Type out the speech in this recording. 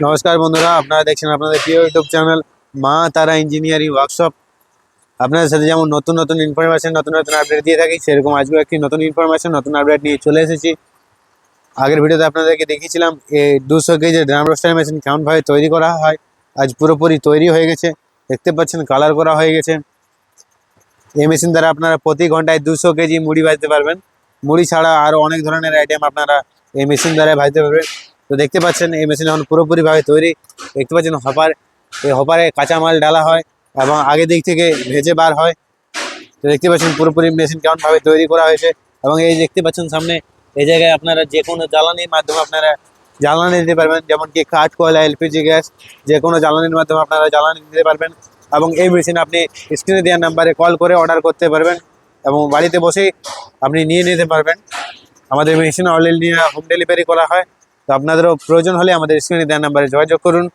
নমস্কার বন্ধুরা, আপনারা দেখছেন আপনাদের প্রিয় ইউটিউব চ্যানেল মা তারা ইঞ্জিনিয়ারিং ওয়ার্কশপ। আপনাদের সাথে যেমন নতুন নতুন ইনফরমেশন, নতুন নতুন আপডেট দিয়ে থাকি, সেরকম আজকেও একটি নতুন ইনফরমেশন, নতুন আপডেট নিয়ে চলে এসেছি। আগের ভিডিওতে আপনাদেরকে দেখিয়েছিলাম এই 200 কেজির ড্রাম রোস্টার মেশিন কেমনভাবে তৈরি করা হয়। আজ পুরোপুরি তৈরি হয়ে গেছে, দেখতে পাচ্ছেন কালার করা হয়ে গেছে। এই মেশিন দ্বারা আপনারা প্রতি ঘন্টায় 200 কেজি মুড়ি ভাজতে পারবেন। মুড়ি ছাড়া আরও অনেক ধরনের আইটেম আপনারা এই মেশিন দ্বারা ভাজতে পারবেন। তো দেখতে পাচ্ছেন এই মেশিন এখন পুরোপুরিভাবে তৈরি। দেখতে পাচ্ছেন হপার, এই হপারে কাঁচামাল ডালা হয় এবং আগে দিক থেকে ভেজে বার হয়। তো দেখতে পাচ্ছেন পুরোপুরি মেশিন কেমনভাবে তৈরি করা হয়েছে। এবং এই দেখতে পাচ্ছেন সামনে এই জায়গায় আপনারা যে কোনো জ্বালানির মাধ্যমে আপনারা জ্বালানি দিতে পারবেন, যেমন কি কাঠ, কয়লা, এলপিজি গ্যাস, যে কোনো জ্বালানির মাধ্যমে আপনারা জ্বালানি দিতে পারবেন। এবং এই মেশিন আপনি স্ক্রিনে দেওয়ার নাম্বারে কল করে অর্ডার করতে পারবেন এবং বাড়িতে বসেই আপনি নিয়ে নিতে পারবেন। আমাদের মেশিন অলরেডি হোম ডেলিভারি করা হয়। তো আপনাদেরও প্রয়োজন হলে আমাদের স্ক্রিনে দেওয়ার নাম্বারে যোগাযোগ করুন।